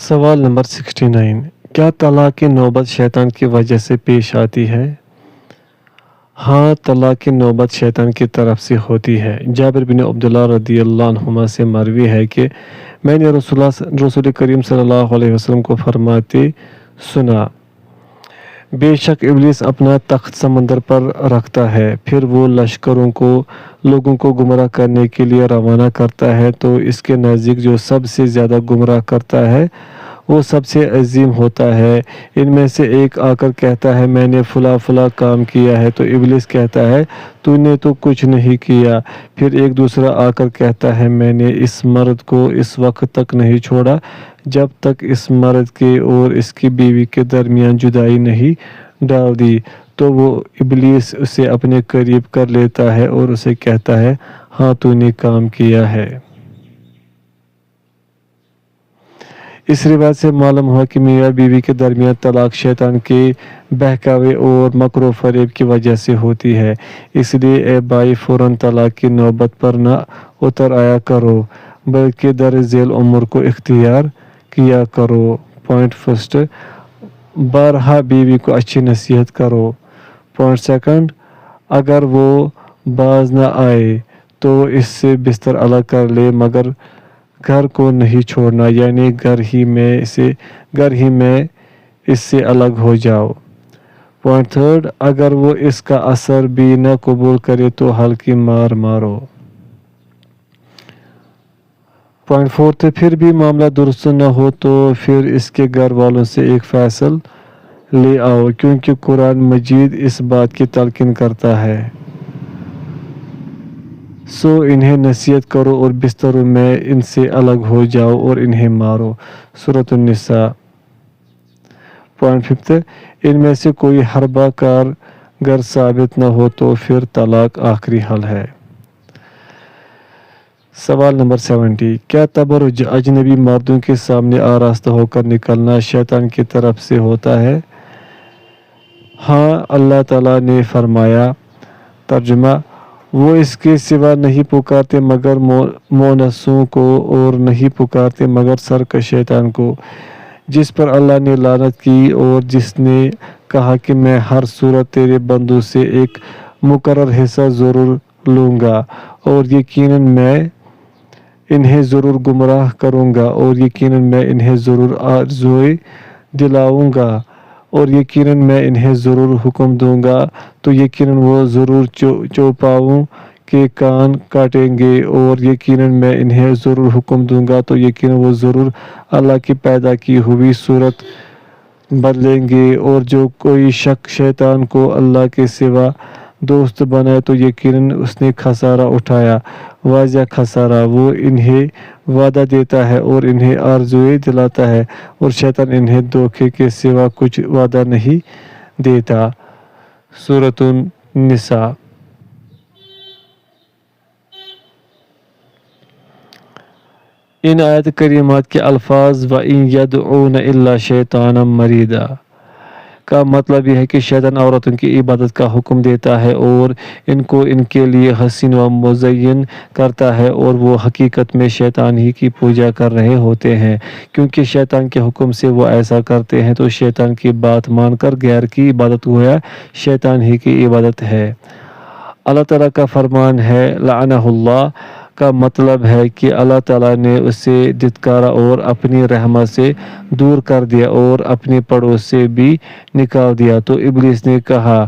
سوال نمبر 69، کیا طلاق کی نوبت شیطان کی وجہ سے پیش آتی ہے؟ ہاں، طلاق کی نوبت شیطان کی طرف سے ہوتی ہے۔ جابر بن عبداللہ رضی اللہ عنہما سے مروی ہے کہ میں نے رسول کریم صلی اللہ علیہ وسلم کو فرماتے سنا، بے شک ابلیس اپنا تخت سمندر پر رکھتا ہے، پھر وہ لشکروں کو لوگوں کو گمراہ کرنے کے لیے روانہ کرتا ہے، تو اس کے نزدیک جو سب سے زیادہ گمراہ کرتا ہے وہ سب سے عظیم ہوتا ہے۔ ان میں سے ایک آ کر کہتا ہے میں نے فلاں کام کیا ہے، تو ابلیس کہتا ہے تو نے تو کچھ نہیں کیا۔ پھر ایک دوسرا آ کر کہتا ہے میں نے اس مرد کو اس وقت تک نہیں چھوڑا جب تک اس مرد کے اور اس کی بیوی کے درمیان جدائی نہیں ڈال دی، تو وہ ابلیس اسے اپنے قریب کر لیتا ہے اور اسے کہتا ہے ہاں تو نے کام کیا ہے۔ اس روایت سے معلوم ہوا کہ میاں بیوی کے درمیان طلاق شیطان کے بہکاوے اور مکر و فریب کی وجہ سے ہوتی ہے۔ اس لیے اے بھائی، فوراً طلاق کی نوبت پر نہ اتر آیا کرو، بلکہ در ذیل امور کو اختیار کیا کرو۔ پوائنٹ فرسٹ، بارہا بیوی کو اچھی نصیحت کرو۔ پوائنٹ سیکنڈ، اگر وہ باز نہ آئے تو اس سے بستر الگ کر لے، مگر گھر کو نہیں چھوڑنا، یعنی گھر ہی میں اس سے الگ ہو جاؤ۔ پوائنٹ تھرڈ، اگر وہ اس کا اثر بھی نہ قبول کرے تو ہلکی مار مارو۔ پوائنٹ فورتھ، پھر بھی معاملہ درست نہ ہو تو پھر اس کے گھر والوں سے ایک فیصل لے آؤ، کیونکہ قرآن مجید اس بات کی تلقین کرتا ہے۔ سو انہیں نصیحت کرو اور بستروں میں ان سے الگ ہو جاؤ اور انہیں مارو۔ سورۃ النساء۔ پوائنٹ ففتھ، ان میں سے کوئی حربہ کار گر ثابت نہ ہو تو پھر طلاق آخری حل ہے۔ سوال نمبر 70، کیا تبرج اجنبی مردوں کے سامنے آراستہ ہو کر نکلنا شیطان کی طرف سے ہوتا ہے؟ ہاں، اللہ تعالیٰ نے فرمایا، ترجمہ، وہ اس کے سوا نہیں پکارتے مگر مونسوں کو، اور نہیں پکارتے مگر سرکش شیطان کو، جس پر اللہ نے لعنت کی اور جس نے کہا کہ میں ہر صورت تیرے بندوں سے ایک مقرر حصہ ضرور لوں گا، اور یقیناً میں انہیں ضرور گمراہ کروں گا، اور یقیناً میں انہیں ضرور آرزوئے دلاؤں گا، اور یقیناً میں انہیں ضرور حکم دوں گا، تو یقیناً وہ ضرور چوپاؤں کے کان کاٹیں گے، اور یقیناً میں انہیں ضرور حکم دوں گا، تو یقیناً وہ ضرور اللہ کی پیدا کی ہوئی صورت بدلیں گے، اور جو کوئی شخص شیطان کو اللہ کے سوا دوست بنائے تو یقیناً اس نے خسارہ اٹھایا، واضح خسارہ۔ وہ انہیں وعدہ دیتا ہے اور انہیں آرزوئے دلاتا ہے، اور شیطان انہیں دھوکے کے سوا کچھ وعدہ نہیں دیتا۔ سورۃ النساء۔ ان آیت کریمات کے الفاظ وَإِن يَدْعُونَ إِلَّا شَيْطَانًا مَرِيدًا کا مطلب یہ ہے کہ شیطان عورتوں کی عبادت کا حکم دیتا ہے اور ان کو ان کے لیے حسین و مزین کرتا ہے، اور وہ حقیقت میں شیطان ہی کی پوجا کر رہے ہوتے ہیں، کیونکہ شیطان کے حکم سے وہ ایسا کرتے ہیں، تو شیطان کی بات مان کر غیر کی عبادت گویا شیطان ہی کی عبادت ہے۔ اللہ تعالیٰ کا فرمان ہے لعنہ اللہ کا مطلب ہے کہ اللہ تعالیٰ نے اسے دھتکارا اور اپنی رحمت سے دور کر دیا اور اپنے پڑوس سے بھی نکال دیا۔ تو ابلیس نے کہا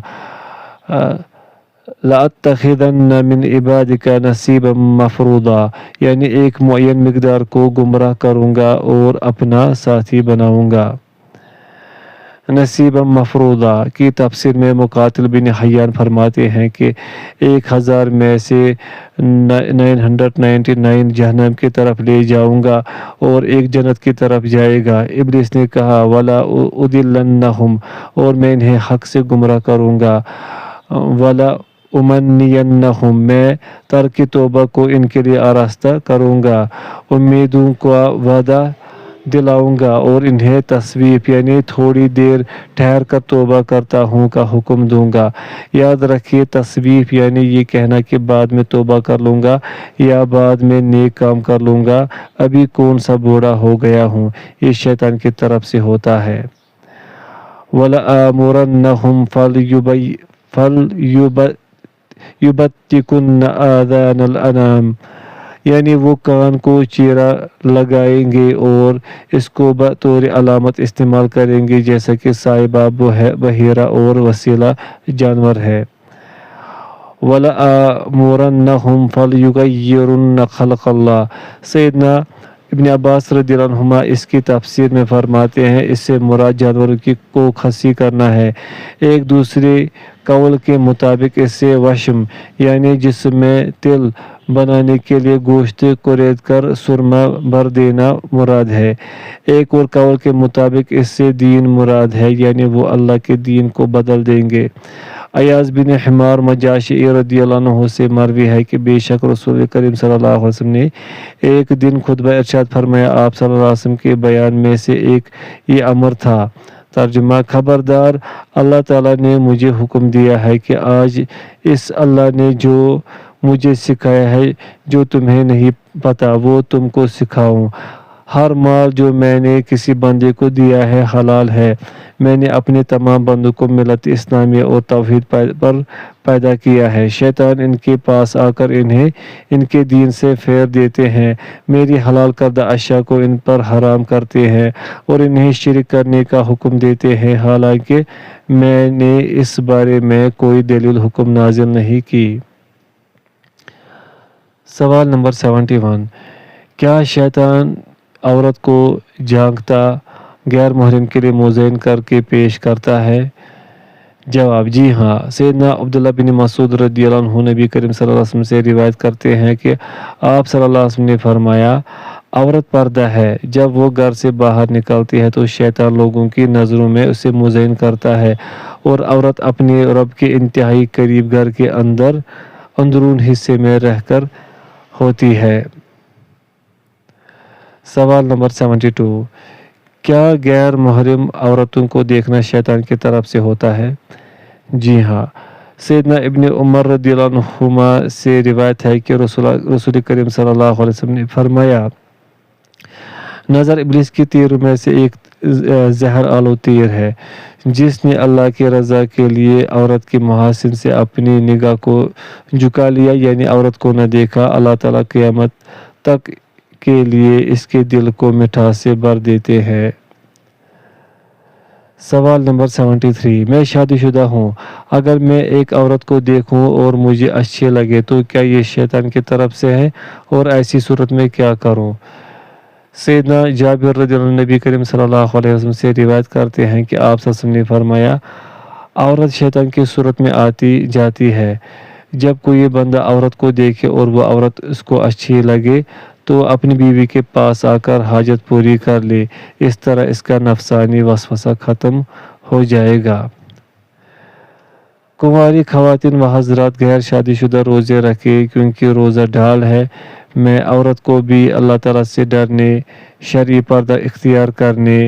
لَأَتَّخِذَنَّ مِنْ عِبَادِكَ نَصِيبًا مَفْرُوضًا، یعنی ایک معین مقدار کو گمراہ کروں گا اور اپنا ساتھی بناؤں گا۔ نصیبًا مفروضہ کی تفسیر میں مقاتل بن حیان فرماتے ہیں کہ 1000 میں سے 999 جہنم کی طرف لے جاؤں گا اور ایک جنت کی طرف جائے گا۔ ابلیس نے کہا وَلَا أُضِلَّنَّهُمْ، اور میں انہیں حق سے گمراہ کروں گا، وَلَا أُمَنِّيَنَّهُمْ، میں ترک توبہ کو ان کے لیے آراستہ کروں گا، امیدوں کا وعدہ دلاؤں گا اور انہیں تصویف یعنی تھوڑی دیر ٹھہر کر توبہ کرتا ہوں کا حکم دوں گا۔ یاد رکھیے تصویف یعنی یہ کہنا کہ بعد میں توبہ کر لوں گا یا بعد میں نیک کام کر لوں گا، ابھی کون سا بوڑھا ہو گیا ہوں، یہ شیطان کی طرف سے ہوتا ہے۔ وَلَآمُرَنَّهُمْ فَلْيُبَتِّكُنَّ آذَانَ الْأَنَامِ، یعنی وہ کان کو چیرا لگائیں گے اور اس کو بطور علامت استعمال کریں گے جیسا کہ سائبہ، بحیرہ اور وسیلہ جانور ہے۔ وَلَآمُرَنَّهُمْ فَلْيُغَيِّرُنَّ خَلْقَ اللَّهِ، سیدنا ابن عباس رضی اللہ عنہما اس کی تفسیر میں فرماتے ہیں اس سے مراد جانوروں کو خصی کرنا ہے، ایک دوسرے قول کے مطابق اس سے وشم یعنی جسم میں تل بنانے کے لیے گوشت کو رید کر سرما بھر دینا مراد ہے، ایک اور قول کے مطابق اس سے دین مراد ہے، یعنی وہ اللہ کے دین کو بدل دیں گے۔ ایاز بن حمار مجاشعی رضی اللہ عنہ سے مروی ہے کہ بے شک رسول کریم صلی اللہ علیہ وسلم نے ایک دن خطبہ ارشاد فرمایا، آپ صلی اللہ علیہ وسلم کے بیان میں سے ایک یہ امر تھا، ترجمہ خبردار اللہ تعالیٰ نے مجھے حکم دیا ہے کہ آج اس اللہ نے جو مجھے سکھایا ہے جو تمہیں نہیں پتا وہ تم کو سکھاؤں، ہر مال جو میں نے کسی بندے کو دیا ہے حلال ہے، میں نے اپنے تمام بندوں کو ملت اسلامیہ اور توحید پر پیدا کیا ہے، شیطان ان کے پاس آ کر انہیں ان کے دین سے پھیر دیتے ہیں، میری حلال کردہ اشیاء کو ان پر حرام کرتے ہیں اور انہیں شرک کرنے کا حکم دیتے ہیں، حالانکہ میں نے اس بارے میں کوئی دلیل حکم نازل نہیں کی۔ سوال نمبر 71، کیا شیطان عورت کو جھانکتا غیر محرم کے لیے مزین کر کے پیش کرتا ہے؟ جواب، جی ہاں۔ سیدنا عبداللہ بن مسعود رضی اللہ عنہ نبی کریم صلی اللہ علیہ وسلم سے روایت کرتے ہیں کہ آپ صلی اللہ علیہ وسلم نے فرمایا، عورت پردہ ہے، جب وہ گھر سے باہر نکلتی ہے تو شیطان لوگوں کی نظروں میں اسے مزین کرتا ہے اور عورت اپنے رب کے انتہائی قریب گھر کے اندرون حصے میں رہ کر ہوتی ہے۔ سوال نمبر 72، کیا غیر محرم عورتوں کو دیکھنا شیطان کی طرف سے ہوتا ہے؟ جی ہاں۔ سیدنا ابن عمر رضی اللہ عنہما سے روایت ہے کہ رسول کریم صلی اللہ علیہ وسلم نے فرمایا، نظر ابلیس کی تیروں میں سے ایک زہر آلود تیر ہے، جس نے اللہ کی رضا کے لیے عورت کے محاسن سے اپنی نگاہ کو جھکا لیا یعنی عورت کو نہ دیکھا، اللہ تعالیٰ قیامت تک کے لیے اس کے دل کو مٹھاس سے بھر دیتے ہیں۔ سوال نمبر 73، میں شادی شدہ ہوں، اگر میں ایک عورت کو دیکھوں اور مجھے اچھی لگے تو کیا یہ شیطان کی طرف سے ہے اور ایسی صورت میں کیا کروں؟ سیدنا جابر رضی اللہ عنہ نبی کریم صلی اللہ علیہ وسلم سے روایت کرتے ہیں کہ آپ صلی اللہ علیہ وسلم نے فرمایا، عورت شیطان کی صورت میں آتی جاتی ہے، جب کوئی بندہ عورت کو دیکھے اور وہ عورت اس کو اچھی لگے تو اپنی بیوی کے پاس آ کر حاجت پوری کر لے، اس طرح اس کا نفسانی وسوسہ ختم ہو جائے گا۔ کنواری خواتین و حضرات غیر شادی شدہ روزے رکھے کیونکہ روزہ ڈھال ہے۔ میں عورت کو بھی اللہ تعالیٰ سے ڈرنے، شرعی پردہ اختیار کرنے،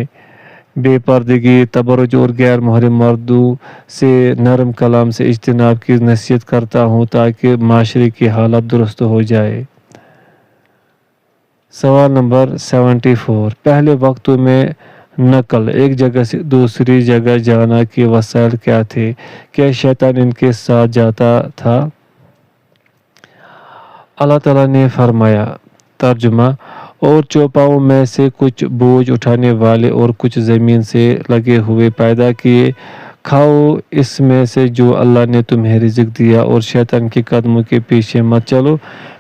بے پردگی، تبرج اور غیر محرم مردوں سے نرم کلام سے اجتناب کی نصیحت کرتا ہوں تاکہ معاشرے کی حالت درست ہو جائے۔ سوال نمبر 74، پہلے وقتوں میں نقل ایک جگہ سے دوسری جگہ جانا کے وسائل کیا تھے؟ کیا شیطان ان کے ساتھ جاتا تھا؟ اللہ تعالیٰ نے فرمایا، ترجمہ، اور چوپاؤں میں سے کچھ بوجھ اٹھانے والے اور کچھ زمین سے لگے ہوئے پیدا کیے، کھاؤ اس میں سے جو اللہ نے تمہیں رزق دیا اور شیطان کے قدموں کے پیچھے مت چلو،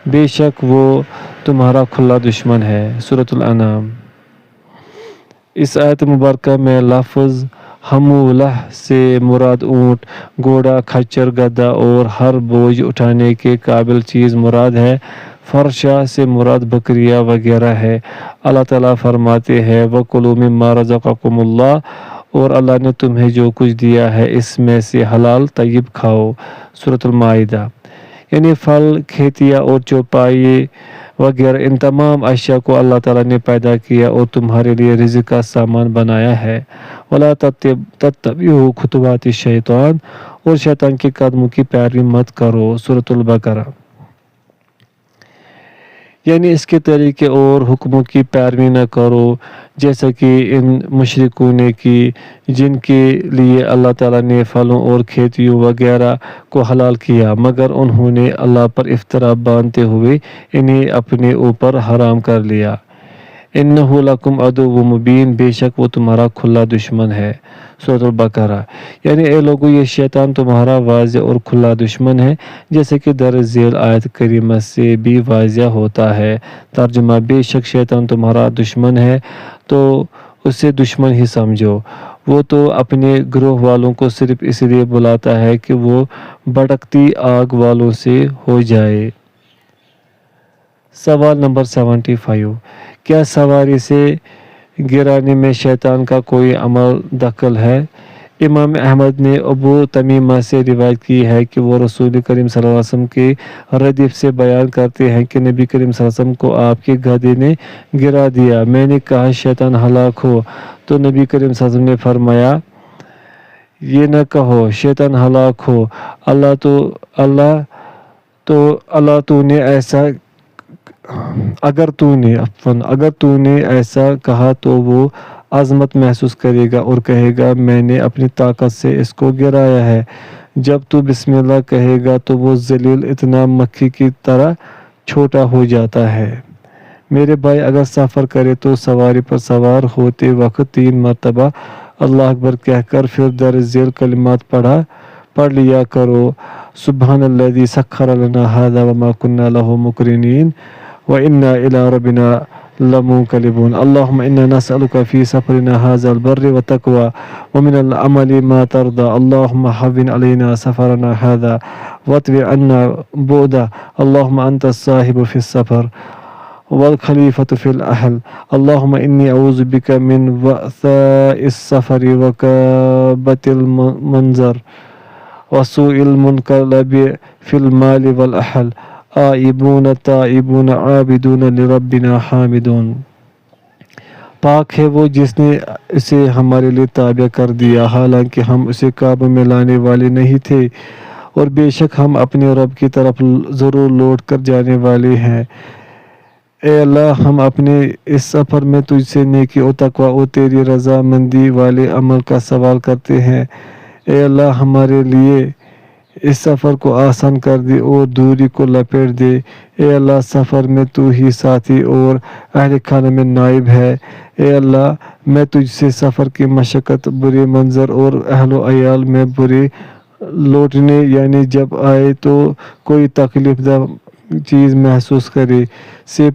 بے شک وہ تمہارا کھلا دشمن ہے۔ سورۃ الانعام۔ اس آیت مبارکہ میں لفظ حمولہ سے مراد اونٹ، گھوڑا، خچر، گدھا اور ہر بوجھ اٹھانے کے قابل چیز مراد ہے، فرشہ سے مراد بکریاں وغیرہ ہے۔ اللہ تعالیٰ فرماتے ہیں، وَكُلُوا مِمَّا رَزَقَكُمُ اللَّهُ، اور اللہ نے تمہیں جو کچھ دیا ہے اس میں سے حلال طیب کھاؤ۔ سورۃ المائدہ۔ یعنی پھل، کھیتیاں اور چوپائے وغیرہ، ان تمام اشیاء کو اللہ تعالیٰ نے پیدا کیا اور تمہارے لیے رزق کا سامان بنایا ہے۔ وَلَا تَتَّبِعُوا خُطُوَاتِ الشَّيْطَانِ، اور شیطان کے قدموں کی پیروی مت کرو۔ سورۃ البقرہ۔ یعنی اس کے طریقے اور حکموں کی پیروی نہ کرو جیسا کہ ان مشرکوں نے کی، جن کے لیے اللہ تعالیٰ نے پھلوں اور کھیتیوں وغیرہ کو حلال کیا، مگر انہوں نے اللہ پر افترا باندھتے ہوئے انہیں اپنے اوپر حرام کر لیا۔ اِنَّهُ لَكُمْ عَدُوٌّ مُّبِينٌ، بے شک وہ تمہارا کھلا دشمن ہے۔ سورۃ البقرہ۔ یعنی اے لوگو، یہ شیطان تمہارا واضح اور کھلا دشمن ہے، جیسے کہ درج ذیل آیت کریمہ سے بھی واضح ہوتا ہے۔ ترجمہ: بے شک شیطان تمہارا دشمن ہے تو اسے دشمن ہی سمجھو۔ وہ تو اپنے گروہ والوں کو صرف اس لیے بلاتا ہے کہ وہ بھڑکتی آگ والوں سے ہو جائے۔ سوال نمبر 75، کیا سواری سے گرانے میں شیطان کا کوئی عمل دخل ہے؟ امام احمد نے ابو تمیمہ سے روایت کی ہے کہ وہ رسول کریم صلی اللہ علیہ وسلم کے ردیف سے بیان کرتے ہیں کہ نبی کریم صلی اللہ علیہ وسلم کو آپ کے گدھے نے گرا دیا۔ میں نے کہا شیطان ہلاک ہو، تو نبی کریم صلی اللہ علیہ وسلم نے فرمایا یہ نہ کہو شیطان ہلاک ہو، اللہ تو نے ایسا اگر تو نے ایسا کہا تو وہ عظمت محسوس کرے گا اور کہے گا میں نے اپنی طاقت سے اس کو گرایا ہے۔ جب تو بسم اللہ کہے گا تو وہ ذلیل اتنا مکھی کی طرح چھوٹا ہو جاتا ہے۔ میرے بھائی، اگر سفر کرے تو سواری پر سوار ہوتے وقت 3 مرتبہ اللہ اکبر کہہ کر پھر درج ذیل کلمات پڑھ لیا کرو۔ سبحان الذی سخر لنا ھذا وما كنا له مقرنین وَإِنَّا إِلَىٰ رَبِّنَا لَمُنقَلِبُونَ اللهم إنا نسألك في سفرنا هذا البر والتقوى ومن العمل ما ترضى اللهم هون علينا سفرنا هذا واطوي عنا بعده اللهم أنت الصاحب في السفر والخليفة في الأهل اللهم إني أعوذ بك من وعثاء السفر وكآبة المنظر وسوء المنقلب في المال والأهل آئبون تائبون عابدون لربنا حامدون۔ پاک ہے وہ جس نے اسے ہمارے لیے تابع کر دیا، حالانکہ ہم اسے قابو میں لانے والے نہیں تھے، اور بے شک ہم اپنے رب کی طرف ضرور لوٹ کر جانے والے ہیں۔ اے اللہ، ہم اپنے اس سفر میں تجھ سے نیکی و تقوی اور تیری رضا مندی والے عمل کا سوال کرتے ہیں۔ اے اللہ، ہمارے لیے اس سفر کو آسان کر دے اور دوری کو لپیٹ دے۔ اے اللہ، سفر میں تو ہی ساتھی اور اہل خانہ میں نائب ہے۔ اے اللہ، میں تجھ سے سفر کی مشقت، برے منظر اور اہل و عیال میں برے لوٹنے یعنی جب آئے تو کوئی تکلیف دہ چیز محسوس کرے سے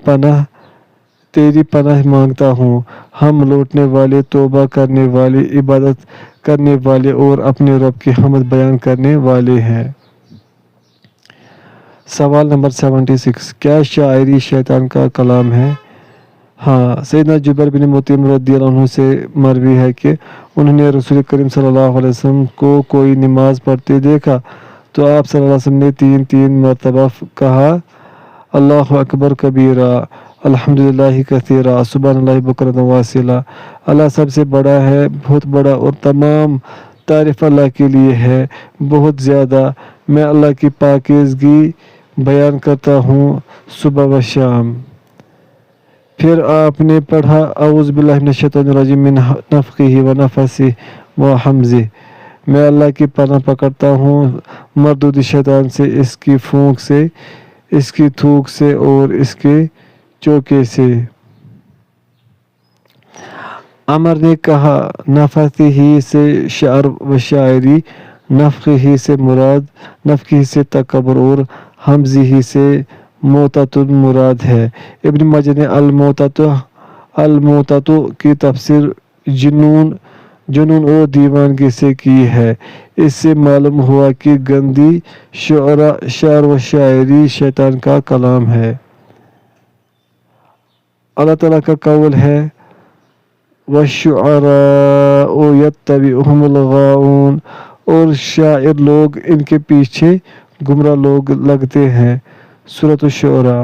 تیری پناہ مانگتا ہوں۔ ہم لوٹنے والے، توبہ کرنے والے، عبادت کرنے والے اور اپنے رب کی حمد بیان کرنے والے ہیں۔ سوال نمبر 76، کیا شاعری شیطان کا کلام ہے؟ ہاں، سیدنا جبیر بن مطعم رضی اللہ عنہ سے مروی ہے کہ انہوں نے رسول کریم صلی اللہ علیہ وسلم کو کوئی نماز پڑھتے دیکھا تو آپ صلی اللہ علیہ وسلم نے 3 مرتبہ کہا اللہ اکبر کبیرہ، الحمدللہ کثیرہ، سبحان اللہ بکرۃ واصیلہ۔ اللہ سب سے بڑا ہے، بہت بڑا، اور تمام تعریف اللہ کے لیے ہے، بہت زیادہ۔ میں اللہ کی پاکیزگی بیان کرتا ہوں صبح و شام۔ پھر آپ نے پڑھا اعوذ باللہ من الشیطان الرجیم من نفخہ و نفثہ و حمزہ، میں اللہ کی پناہ پکڑتا ہوں مردود شیطان سے، اس کی پھونک سے، اس کی تھوک سے اور اس کے چوکے سے۔ عمر نے کہا نفثہ سے شعر و شاعری، نفخہ سے مراد نفخہ سے تکبر اور حمزہ سے موتۃ مراد ہے۔ ابن ماجہ نے الموتۃ کی تفسیر جنون اور دیوانگی سے کی ہے۔ اس سے معلوم ہوا کہ گندی شعر و شاعری شیطان کا کلام ہے۔ اللہ تعالیٰ کا قول ہے وَالشُّعَرَاءُ يَتَّبِعُهُمُ الْغَاوُونَ، اور شاعر لوگ ان کے پیچھے گمراہ لوگ لگتے ہیں۔ سورۃ الشعراء۔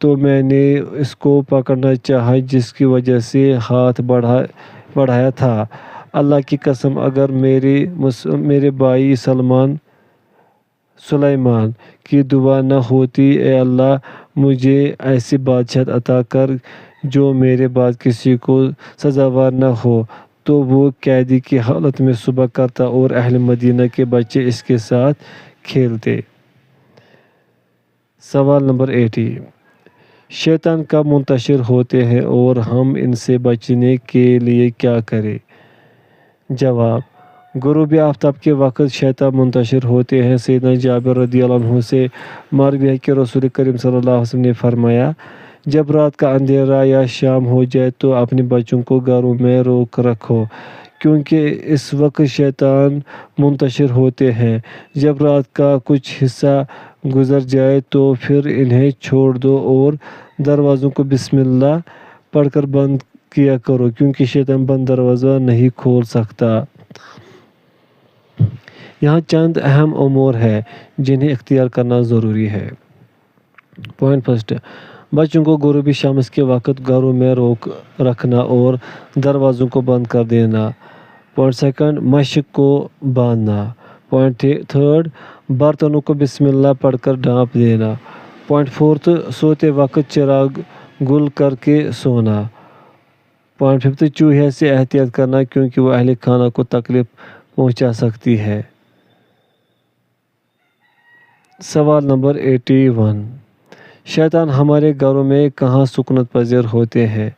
تو میں نے اس کو پکڑنا چاہا جس کی وجہ سے ہاتھ بڑھایا تھا۔ اللہ کی قسم اگر میرے بھائی سلیمان کی دعا نہ ہوتی، اے اللہ مجھے ایسی بادشاہت عطا کر جو میرے بعد کسی کو سزاوار نہ ہو، تو وہ قیدی کی حالت میں صبح کرتا اور اہل مدینہ کے بچے اس کے ساتھ کھیلتے۔ سوال نمبر 80، شیطان کب منتشر ہوتے ہیں اور ہم ان سے بچنے کے لیے کیا کریں؟ جواب: غروب آفتاب کے وقت شیطان منتشر ہوتے ہیں۔ سیدنا جابر رضی اللہ عنہ سے مروی ہے کہ رسول کریم صلی اللہ علیہ وسلم نے فرمایا، جب رات کا اندھیرا یا شام ہو جائے تو اپنے بچوں کو گھروں میں روک رکھو، کیونکہ اس وقت شیطان منتشر ہوتے ہیں۔ جب رات کا کچھ حصہ گزر جائے تو پھر انہیں چھوڑ دو اور دروازوں کو بسم اللہ پڑھ کر بند کیا کرو، کیونکہ شیطان بند دروازہ نہیں کھول سکتا۔ یہاں چند اہم امور ہیں جنہیں اختیار کرنا ضروری ہے۔ پوائنٹ فرسٹ، بچوں کو غروب شمس کے وقت گھروں میں روک رکھنا اور دروازوں کو بند کر دینا۔ پوائنٹ سیکنڈ، مشک کو باندھنا۔ پوائنٹ تھرڈ، برتنوں کو بسم اللہ پڑھ کر ڈھانپ دینا۔ پوائنٹ فورتھ، سوتے وقت چراغ گل کر کے سونا۔ پوائنٹ ففتھ، چوہے سے احتیاط کرنا کیونکہ وہ اہل خانہ کو تکلیف پہنچا سکتی ہے۔ سوال نمبر 81، شیطان ہمارے گھروں میں کہاں سکونت پذیر ہوتے ہیں؟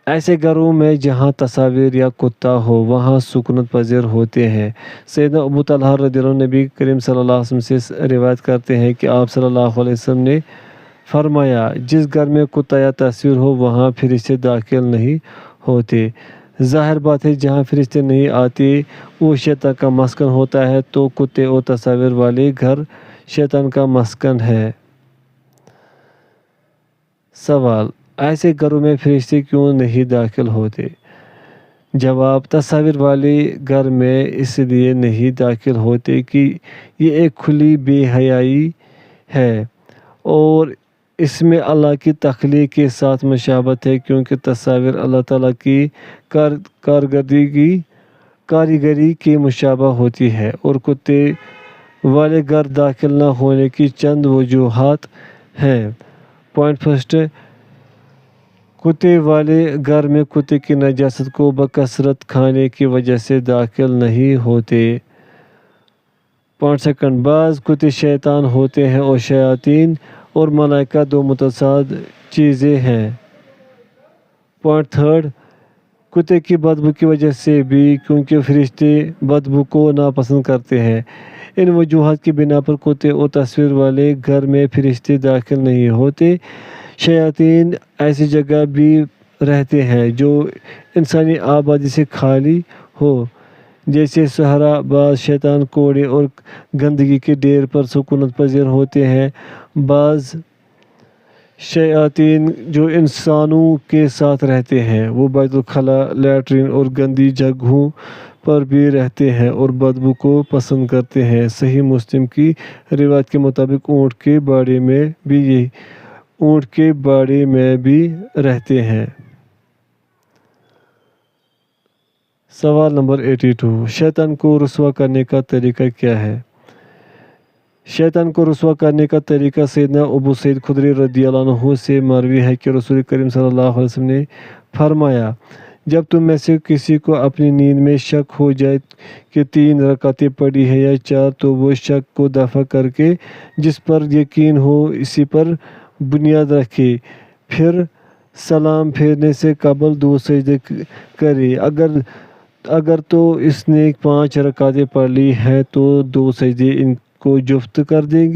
ایسے گھروں میں جہاں تصاویر یا کتا ہو وہاں سکونت پذیر ہوتے ہیں۔ سیدنا ابو طلحہ رضی اللہ عنہ نبی کریم صلی اللہ علیہ وسلم سے روایت کرتے ہیں کہ آپ صلی اللہ علیہ وسلم نے فرمایا، جس گھر میں کتا یا تصویر ہو وہاں فرشتے داخل نہیں ہوتے۔ ظاہر بات ہے جہاں فرشتے نہیں آتے وہ شیطان کا مسکن ہوتا ہے، تو کتے اور تصاویر والے گھر شیطان کا مسکن ہے۔ سوال، ایسے گھروں میں فرشتے کیوں نہیں داخل ہوتے؟ جواب، تصاویر والے گھر میں اس لیے نہیں داخل ہوتے کہ یہ ایک کھلی بے حیائی ہے اور اس میں اللہ کی تخلیق کے ساتھ مشابہت ہے، کیونکہ تصاویر اللہ تعالیٰ کی کاریگری کی مشابہ ہوتی ہے، اور کتے والے گھر داخل نہ ہونے کی چند وجوہات ہیں۔ پوائنٹ فرسٹ، کتے والے گھر میں کتے کی نجاست کو بکثرت کھانے کی وجہ سے داخل نہیں ہوتے۔ پوائنٹ سیکنڈ، بعض کتے شیطان ہوتے ہیں اور شیاطین اور ملائکہ دو متصاد چیزیں ہیں۔ پوائنٹ تھرڈ، کتے کی بدبو کی وجہ سے بھی، کیونکہ فرشتے بدبو کو ناپسند کرتے ہیں۔ ان وجوہات کی بنا پر کتے اور تصویر والے گھر میں فرشتے داخل نہیں ہوتے۔ شیاطین ایسی جگہ بھی رہتے ہیں جو انسانی آبادی سے خالی ہو، جیسے صحرا۔ بعض شیطان کوڑے اور گندگی کے ڈھیر پر سکونت پذیر ہوتے ہیں۔ بعض شیاطین جو انسانوں کے ساتھ رہتے ہیں وہ بیت الخلاء، لیٹرین اور گندی جگہوں پر بھی رہتے ہیں اور بدبو کو پسند کرتے ہیں۔ صحیح مسلم کی روایت کے مطابق اونٹ کے باڑے میں بھی رہتے ہیں۔ سوال نمبر 82، شیطان کو رسوا کرنے کا طریقہ کیا ہے؟ شیطان کو رسوا کرنے کا طریقہ سیدنا ابو سعید خدری رضی اللہ عنہ سے مروی ہے کہ رسول کریم صلی اللہ علیہ وسلم نے فرمایا، جب تم میں سے کسی کو اپنی نیند میں شک ہو جائے کہ 3 رکعتیں پڑھی ہیں یا 4، تو وہ شک کو دفع کر کے جس پر یقین ہو اسی پر بنیاد رکھے، پھر سلام پھیرنے سے قبل 2 سجدے کرے۔ اگر تو اس نے 5 رکعتیں پڑھ لی ہیں تو 2 سجدے ان کو جفت کر دیں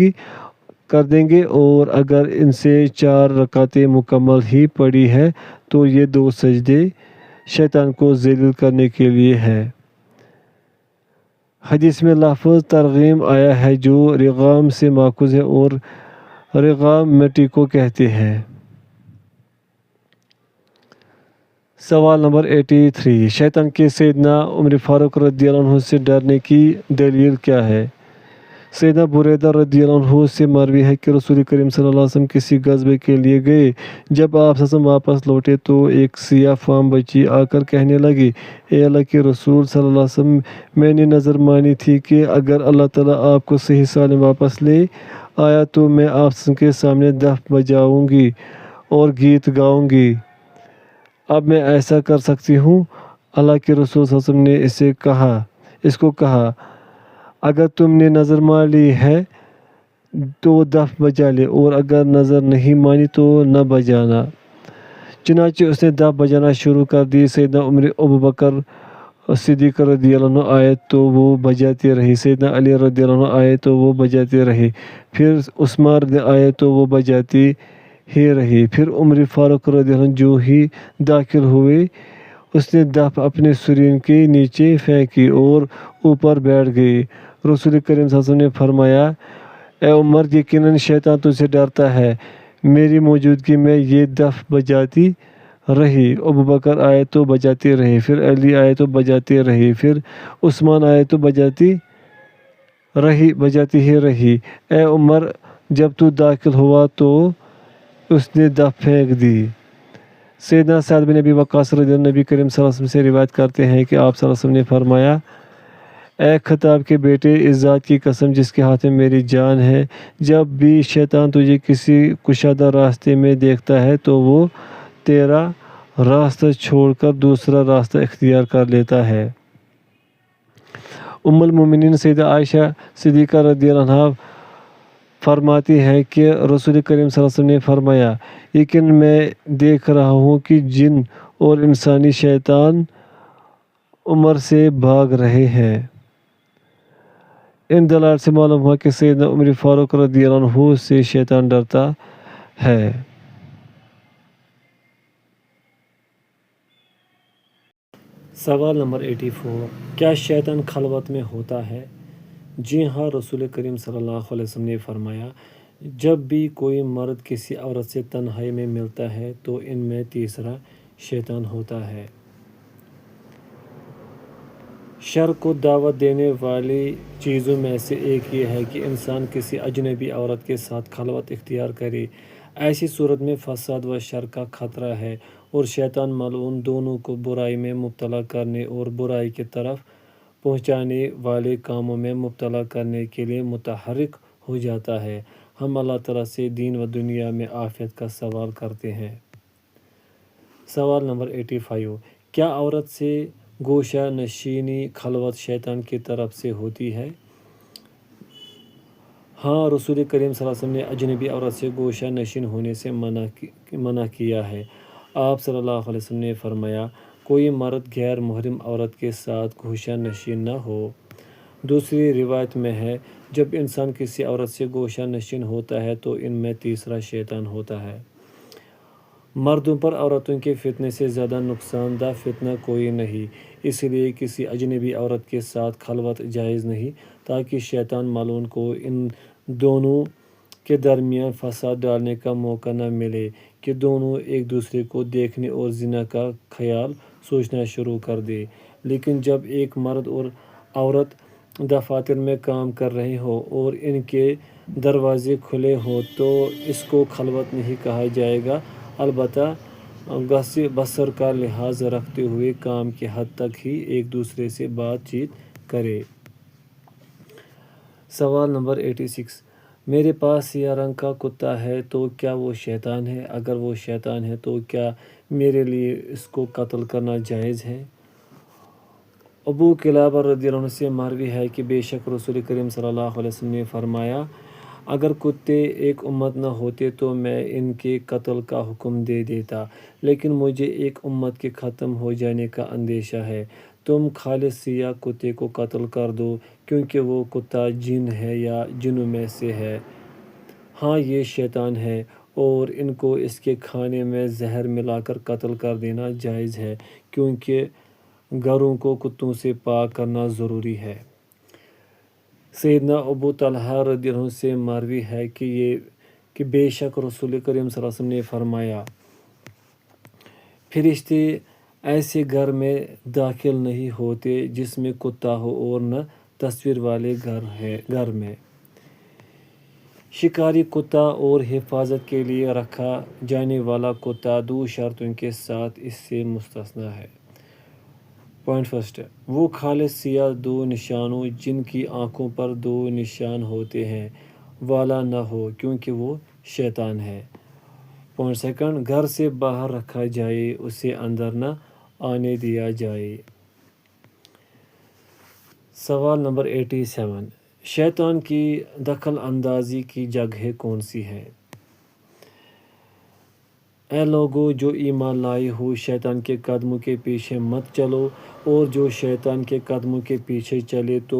گے، اور اگر ان سے 4 رکعتیں مکمل ہی پڑھی ہیں تو یہ 2 سجدے شیطان کو ذلیل کرنے کے لیے ہیں۔ حدیث میں لفظ ترغیم آیا ہے جو رغام سے ماخوذ ہے، اور رغام مٹی کو کہتے ہیں۔ سوال نمبر 83، شیطان کے سیدنا عمر فاروق رضی اللہ عنہ سے ڈرنے کی دلیل کیا ہے؟ سیدنا بریدہ رضی اللہ عنہ سے مروی ہے کہ رسول کریم صلی اللہ علیہ وسلم کسی غزوے کے لیے گئے۔ جب آپ صلی اللہ علیہ وسلم واپس لوٹے تو ایک سیاہ فام بچی آ کر کہنے لگی، اے اللہ کے رسول صلی اللہ علیہ وسلم، میں نے نظر مانی تھی کہ اگر اللہ تعالیٰ آپ کو صحیح سالم واپس لے آیا تو میں آپ کے سامنے دف بجاؤں گی اور گیت گاؤں گی۔ اب میں ایسا کر سکتی ہوں؟ اللہ کے رسول صلی اللہ علیہ وسلم نے اس کو کہا، اگر تم نے نظر مان لی ہے تو دف بجا لے، اور اگر نظر نہیں مانی تو نہ بجانا۔ چنانچہ اس نے دف بجانا شروع کر دی۔ سیدنا ابو بکر صدیق رضی اللہ عنہ آئے تو وہ بجاتے رہے، سیدنا علی رضی اللہ عنہ آئے تو وہ بجاتے رہے، پھر عثمان رضی اللہ عنہ آئے تو وہ بجاتے ہی رہے، پھر عمر فاروق رضی اللہ عنہ جو ہی داخل ہوئے اس نے دف اپنے سرین کے نیچے پھینکی اور اوپر بیٹھ گئے۔ رسول کریم صلی اللہ علیہ وسلم نے فرمایا، اے عمر، یقیناً شیطان تجھ سے ڈرتا ہے۔ میری موجودگی میں یہ دف بجاتی رہی۔ ابو بکر آئے تو بجاتے رہے، پھر علی آئے تو بجاتے رہے، پھر عثمان آئے تو بجاتی ہی رہی۔ اے عمر، جب تو داخل ہوا تو اس نے دف پھینک دی۔ سیدنا سعد بن ابی وقاص رضی اللہ عنہ نبی کریم صلی اللہ علیہ وسلم سے روایت کرتے ہیں کہ آپ صلی اللہ علیہ وسلم نے فرمایا، اے خطاب کے بیٹے، اس ذات کی قسم جس کے ہاتھ میں میری جان ہے، جب بھی شیطان تجھے کسی کشادہ راستے میں دیکھتا ہے تو وہ تیرا راستہ چھوڑ کر دوسرا راستہ اختیار کر لیتا ہے۔ ام المومنین سیدہ عائشہ صدیقہ رضی اللہ عنہا فرماتی ہیں کہ رسول کریم صلی اللہ علیہ وسلم نے فرمایا، لیکن میں دیکھ رہا ہوں کہ جن اور انسانی شیطان عمر سے بھاگ رہے ہیں۔ ان دلائل سے معلوم ہوا کہ سیدنا عمر فاروق رضی اللہ عنہ سے شیطان ڈرتا ہے۔ سوال نمبر 84، کیا شیطان خلوت میں ہوتا ہے؟ جی ہاں، رسول کریم صلی اللہ علیہ وسلم نے فرمایا، جب بھی کوئی مرد کسی عورت سے تنہائی میں ملتا ہے تو ان میں تیسرا شیطان ہوتا ہے۔ شر کو دعوت دینے والی چیزوں میں سے ایک یہ ہے کہ انسان کسی اجنبی عورت کے ساتھ خلوت اختیار کرے۔ ایسی صورت میں فساد و شر کا خطرہ ہے اور شیطان ملعون دونوں کو برائی میں مبتلا کرنے اور برائی کی طرف پہنچانے والے کاموں میں مبتلا کرنے کے لیے متحرک ہو جاتا ہے۔ ہم اللہ تعالیٰ سے دین و دنیا میں عافیت کا سوال کرتے ہیں۔ سوال نمبر 85، کیا عورت سے گوشہ نشینی خلوت شیطان کی طرف سے ہوتی ہے؟ ہاں، رسول کریم صلی اللہ علیہ وسلم نے اجنبی عورت سے گوشہ نشین ہونے سے منع کیا ہے۔ آپ صلی اللہ علیہ وسلم نے فرمایا، کوئی مرد غیر محرم عورت کے ساتھ گوشہ نشین نہ ہو۔ دوسری روایت میں ہے، جب انسان کسی عورت سے گوشہ نشین ہوتا ہے تو ان میں تیسرا شیطان ہوتا ہے۔ مردوں پر عورتوں کے فتنے سے زیادہ نقصان دہ فتنہ کوئی نہیں، اس لیے کسی اجنبی عورت کے ساتھ خلوت جائز نہیں، تاکہ شیطان ملعون کو ان دونوں کے درمیان فساد ڈالنے کا موقع نہ ملے کہ دونوں ایک دوسرے کو دیکھنے اور زنا کا خیال سوچنا شروع کر دیں۔ لیکن جب ایک مرد اور عورت دفاتر میں کام کر رہے ہوں اور ان کے دروازے کھلے ہوں تو اس کو خلوت نہیں کہا جائے گا، البتہ گس بسر کا لحاظ رکھتے ہوئے کام کی حد تک ہی ایک دوسرے سے بات چیت کرے۔ سوال نمبر 86، میرے پاس سیاہ رنگ کا کتا ہے تو کیا وہ شیطان ہے؟ اگر وہ شیطان ہے تو کیا میرے لیے اس کو قتل کرنا جائز ہے؟ ابو قلابہ رضی اللہ عنہ سے مروی ہے کہ بے شک رسول کریم صلی اللہ علیہ وسلم نے فرمایا، اگر کتے ایک امت نہ ہوتے تو میں ان کے قتل کا حکم دے دیتا، لیکن مجھے ایک امت کے ختم ہو جانے کا اندیشہ ہے۔ تم خالص سیاہ کتے کو قتل کر دو، کیونکہ وہ کتا جن ہے یا جنوں میں سے ہے۔ ہاں، یہ شیطان ہے اور ان کو اس کے کھانے میں زہر ملا کر قتل کر دینا جائز ہے، کیونکہ گھروں کو کتوں سے پاک کرنا ضروری ہے۔ سیدنا ابو طلحہ رضی اللہ عنہ سے مروی ہے کہ بے شک رسول کریم صلی اللہ علیہ وسلم نے فرمایا، فرشتے ایسے گھر میں داخل نہیں ہوتے جس میں کتا ہو اور نہ تصویر والے گھر میں۔ شکاری کتا اور حفاظت کے لیے رکھا جانے والا کتا 2 شرطوں کے ساتھ اس سے مستثنیٰ ہے۔ پوائنٹ فرسٹ، وہ خالص سیاہ 2 نشانوں جن کی آنکھوں پر 2 نشان ہوتے ہیں والا نہ ہو کیونکہ وہ شیطان ہے۔ پوائنٹ سیکنڈ، گھر سے باہر رکھا جائے، اسے اندر نہ آنے دیا جائے۔ سوال نمبر 87، شیطان کی دخل اندازی کی جگہیں کون سی ہیں؟ اے لوگو جو ایمان لائے ہو، شیطان کے قدموں کے پیچھے مت چلو، اور جو شیطان کے قدموں کے پیچھے چلے تو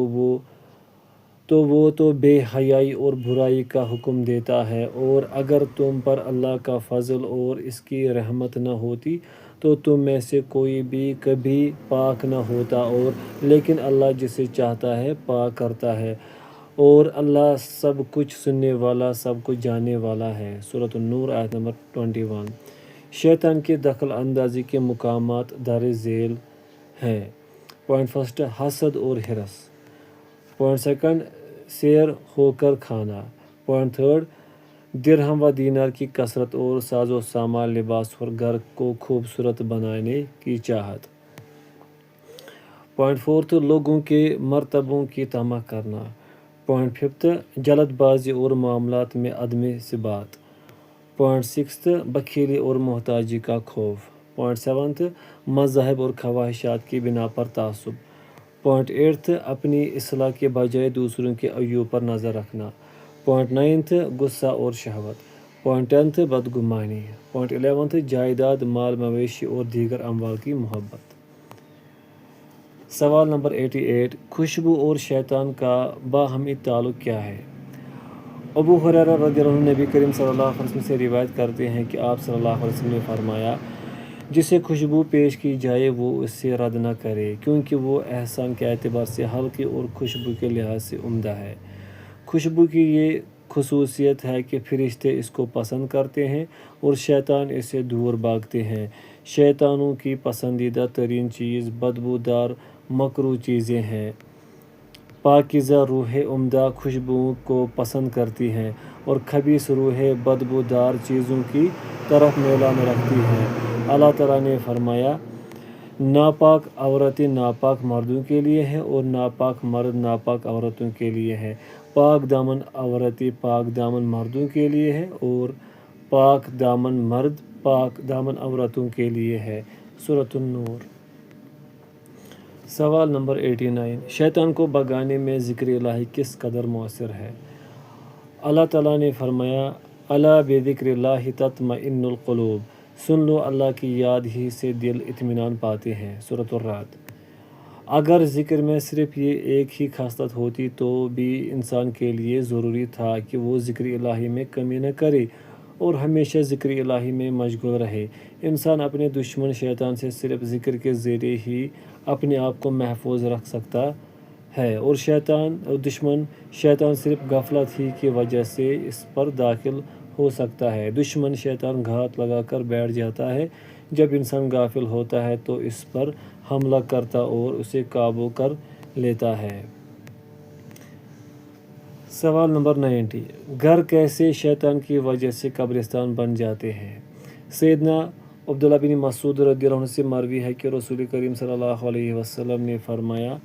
وہ تو بے حیائی اور برائی کا حکم دیتا ہے۔ اور اگر تم پر اللہ کا فضل اور اس کی رحمت نہ ہوتی تو تم میں سے کوئی بھی کبھی پاک نہ ہوتا، اور لیکن اللہ جسے چاہتا ہے پاک کرتا ہے، اور اللہ سب کچھ سننے والا، سب کچھ جاننے والا ہے۔ سورۃ النور آیت نمبر 21۔ شیطان کی دخل اندازی کے مقامات درج ذیل ہیں۔ پوائنٹ فرسٹ، حسد اور ہرس۔ پوائنٹ سیکنڈ، سیر ہو کر کھانا۔ پوائنٹ تھرڈ، درہم و دینار کی کثرت اور ساز و سامان، لباس اور گھر کو خوبصورت بنانے کی چاہت۔ پوائنٹ فورتھ، لوگوں کے مرتبوں کی طمع کرنا۔ پوائنٹ ففتھ، جلد بازی اور معاملات میں عدم ثبات۔ پوائنٹ سکستھ، بخیلی اور محتاجی کا خوف۔ پوائنٹ سیونتھ، مذاہب اور خواہشات کی بنا پر تعصب۔ پوائنٹ ایٹتھ، اپنی اصلاح کے بجائے دوسروں کے عیوب پر نظر رکھنا۔ پوائنٹ نائنتھ، غصہ اور شہوت۔ پوائنٹ ٹینتھ، بدگمانی۔ پوائنٹ 11، جائیداد، مال مویشی اور دیگر اموال کی محبت۔ سوال نمبر 88، خوشبو اور شیطان کا باہمی تعلق کیا ہے؟ ابو ہریرہ رضی اللہ عنہ نبی کریم صلی اللہ علیہ وسلم سے روایت کرتے ہیں کہ آپ صلی اللہ علیہ وسلم نے فرمایا، جسے خوشبو پیش کی جائے وہ اس سے رد نہ کرے، کیونکہ وہ احسان کے اعتبار سے ہلکی اور خوشبو کے لحاظ سے عمدہ ہے۔ خوشبو کی یہ خصوصیت ہے کہ فرشتے اس کو پسند کرتے ہیں اور شیطان اس سے دور بھاگتے ہیں۔ شیطانوں کی پسندیدہ ترین چیز بدبودار مکروہ چیزیں ہیں۔ پاکیزہ روحیں عمدہ خوشبوؤں کو پسند کرتی ہیں اور خبیث روحیں بدبودار چیزوں کی طرف میلان رکھتی ہیں۔ اللہ تعالیٰ نے فرمایا، ناپاک عورتیں ناپاک مردوں کے لیے ہیں اور ناپاک مرد ناپاک عورتوں کے لیے ہیں۔ پاک دامن عورتیں پاک دامن مردوں کے لیے ہیں اور پاک دامن مرد پاک دامن عورتوں کے لیے ہے۔ سورۃ النور۔ سوال نمبر 89، شیطان کو بھگانے میں ذکر الہی کس قدر مؤثر ہے؟ اللہ تعالیٰ نے فرمایا، الا بذکر اللہ تطمئن القلوب، سن لو اللہ کی یاد ہی سے دل اطمینان پاتے ہیں۔ سورۃ الرعد۔ اگر ذکر میں صرف یہ ایک ہی خاصلت ہوتی تو بھی انسان کے لیے ضروری تھا کہ وہ ذکر الہی میں کمی نہ کرے اور ہمیشہ ذکر الہی میں مشغول رہے۔ انسان اپنے دشمن شیطان سے صرف ذکر کے ذریعے ہی اپنے آپ کو محفوظ رکھ سکتا ہے، اور دشمن شیطان صرف غفلت ہی کی وجہ سے اس پر داخل ہو سکتا ہے۔ دشمن شیطان گھات لگا کر بیٹھ جاتا ہے جب انسان غافل ہوتا ہے تو اس پر حملہ کرتا اور اسے قابو کر لیتا ہے۔ سوال نمبر 90، گھر کیسے شیطان کی وجہ سے قبرستان بن جاتے ہیں؟ سیدنا عبداللہ بن مسعود رضی اللہ عنہ سے مروی ہے کہ رسول کریم صلی اللہ علیہ وسلم نے فرمایا،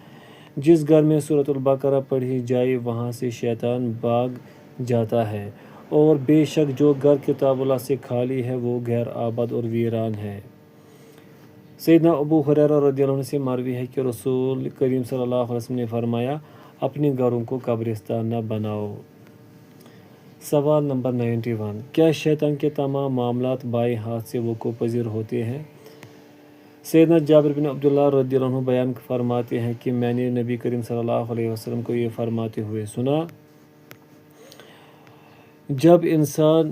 جس گھر میں سورۃ البقرہ پڑھی جائے وہاں سے شیطان بھاگ جاتا ہے، اور بے شک جو گھر کتاب اللہ سے خالی ہے وہ غیر آباد اور ویران ہے۔ سیدنا ابو ہریرہ رضی اللہ عنہ سے مروی ہے کہ رسول کریم صلی اللہ علیہ وسلم نے فرمایا، اپنے گھروں کو قبرستان نہ بناؤ۔ سوال نمبر 91، کیا شیطان کے تمام معاملات بائیں ہاتھ سے وقوع پذیر ہوتے ہیں؟ سیدنا جابر بن عبداللہ رضی اللہ عنہ بیان فرماتے ہیں کہ میں نے نبی کریم صلی اللہ علیہ وسلم کو یہ فرماتے ہوئے سنا، جب انسان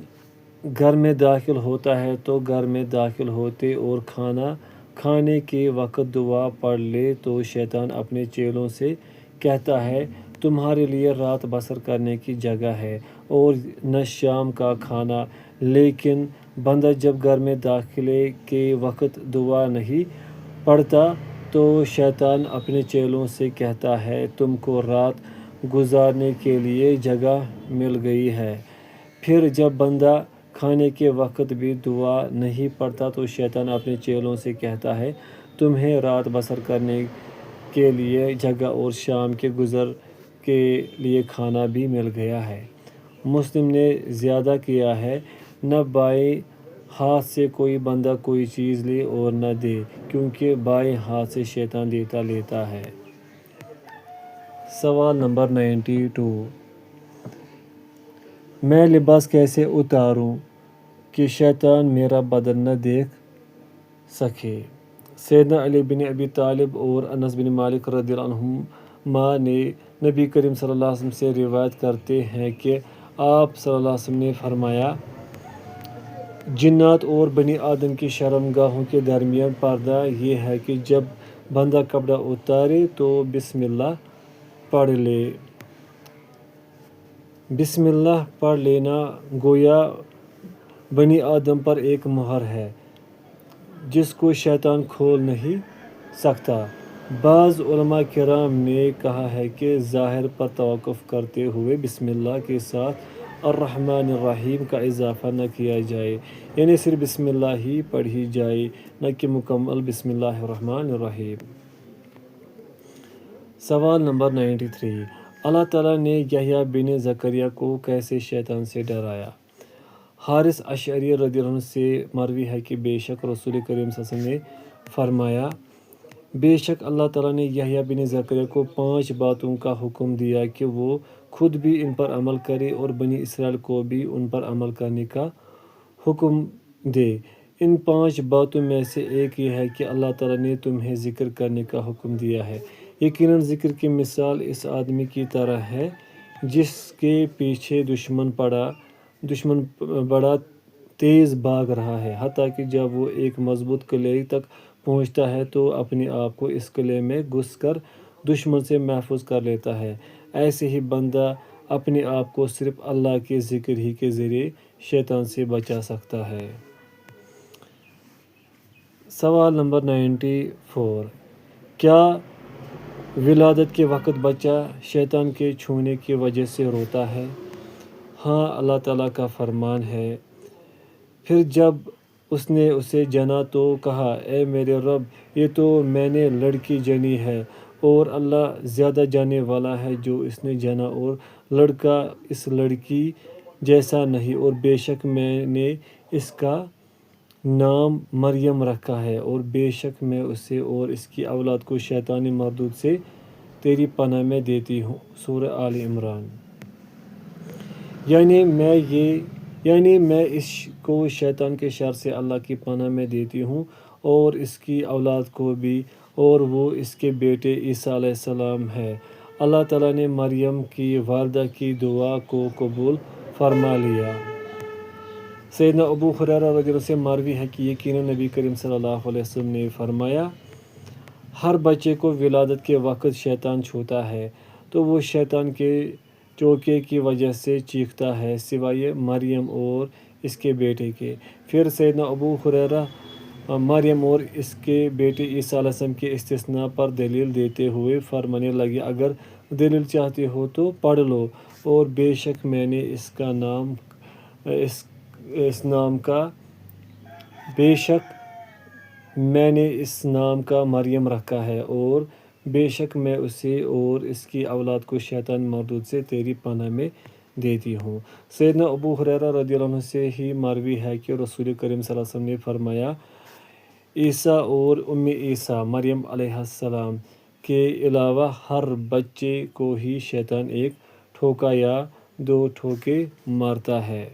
گھر میں داخل ہوتا ہے تو گھر میں داخل ہوتے اور کھانا کھانے کے وقت دعا پڑھ لے تو شیطان اپنے چیلوں سے کہتا ہے، تمہارے لیے رات بسر کرنے کی جگہ ہے اور نہ شام کا کھانا۔ لیکن بندہ جب گھر میں داخلے کے وقت دعا نہیں پڑھتا تو شیطان اپنے چیلوں سے کہتا ہے، تم کو رات گزارنے کے لیے جگہ مل گئی ہے۔ پھر جب بندہ کھانے کے وقت بھی دعا نہیں پڑھتا تو شیطان اپنے چیلوں سے کہتا ہے تمہیں رات بسر کرنے کے لیے جگہ اور شام کے گزر کے لیے کھانا بھی مل گیا ہے۔ مسلم نے زیادہ کیا ہے، نہ بائیں ہاتھ سے کوئی بندہ کوئی چیز لے اور نہ دے، کیونکہ بائیں ہاتھ سے شیطان دیتا لیتا ہے۔ سوال نمبر 92، میں لباس کیسے اتاروں کہ شیطان میرا بدن نہ دیکھ سکے؟ سیدنا علی بن ابی طالب اور انس بن مالک رضی اللہ عنہما نے نبی کریم صلی اللہ علیہ وسلم سے روایت کرتے ہیں کہ آپ صلی اللہ علیہ وسلم نے فرمایا، جنات اور بنی آدم کی شرمگاہوں کے درمیان پردہ یہ ہے کہ جب بندہ کپڑا اتارے تو بسم اللہ پڑھ لے۔ بسم اللہ پڑھ لینا گویا بنی آدم پر ایک مہر ہے جس کو شیطان کھول نہیں سکتا۔ بعض علماء کرام نے کہا ہے کہ ظاہر پر توقف کرتے ہوئے بسم اللہ کے ساتھ الرحمن الرحیم کا اضافہ نہ کیا جائے، یعنی صرف بسم اللہ ہی پڑھی جائے، نہ کہ مکمل بسم اللہ الرحمن الرحیم۔ سوال نمبر 93، اللہ تعالیٰ نے یحییٰ بن زکریا کو کیسے شیطان سے ڈرایا؟ حارث اشعری رضی اللہ عنہ سے مروی ہے کہ بے شک رسول کریم صلی اللہ علیہ وسلم نے فرمایا، بے شک اللہ تعالیٰ نے یحییٰ بن زکریا کو 5 باتوں کا حکم دیا کہ وہ خود بھی ان پر عمل کرے اور بنی اسرائیل کو بھی ان پر عمل کرنے کا حکم دے۔ ان 5 باتوں میں سے ایک یہ ہے کہ اللہ تعالیٰ نے تمہیں ذکر کرنے کا حکم دیا ہے۔ یقیناً ذکر کی مثال اس آدمی کی طرح ہے جس کے پیچھے دشمن بڑا تیز بھاگ رہا ہے، حتیٰ کہ جب وہ ایک مضبوط قلعے تک پہنچتا ہے تو اپنے آپ کو اس قلعے میں گھس کر دشمن سے محفوظ کر لیتا ہے۔ ایسے ہی بندہ اپنے آپ کو صرف اللہ کے ذکر ہی کے ذریعے شیطان سے بچا سکتا ہے۔ سوال نمبر 94، کیا ولادت کے وقت بچہ شیطان کے چھونے کی وجہ سے روتا ہے؟ ہاں، اللہ تعالیٰ کا فرمان ہے، پھر جب اس نے اسے جنا تو کہا، اے میرے رب، یہ تو میں نے لڑکی جنی ہے اور اللہ زیادہ جاننے والا ہے جو اس نے جنا، اور لڑکا اس لڑکی جیسا نہیں، اور بے شک میں نے اس کا نام مریم رکھا ہے، اور بے شک میں اسے اور اس کی اولاد کو شیطانی مردود سے تیری پناہ میں دیتی ہوں۔ سورہ آل عمران۔ یعنی میں اس کو شیطان کے شر سے اللہ کی پناہ میں دیتی ہوں اور اس کی اولاد کو بھی، اور وہ اس کے بیٹے عیسیٰ علیہ السلام ہے۔ اللہ تعالیٰ نے مریم کی والدہ کی دعا کو قبول فرما لیا۔ سیدنا ابو ہریرہ رضی اللہ عنہ سے مروی ہے کہ یقیناً نبی کریم صلی اللہ علیہ وسلم نے فرمایا، ہر بچے کو ولادت کے وقت شیطان چھوتا ہے تو وہ شیطان کے چوکے کی وجہ سے چیختا ہے، سوائے مریم اور اس کے بیٹے کے۔ پھر سیدنا ابو ہریرہ مریم اور اس کے بیٹے عیسیٰ علیہ السلام کے استثناء پر دلیل دیتے ہوئے فرمانے لگے، اگر دلیل چاہتے ہو تو پڑھ لو، اور بے شک میں نے اس نام کا مریم رکھا ہے، اور بے شک میں اسے اور اس کی اولاد کو شیطان مردود سے تیری پناہ میں دیتی ہوں۔ سیدنا ابو ہریرہ رضی اللہ عنہ سے ہی مروی ہے کہ رسول کریم صلی اللہ علیہ وسلم نے فرمایا، عیسیٰ اور عیسیٰ مریم علیہ السلام کے علاوہ ہر بچے کو ہی شیطان ایک ٹھوکا یا 2 ٹھوکے مارتا ہے۔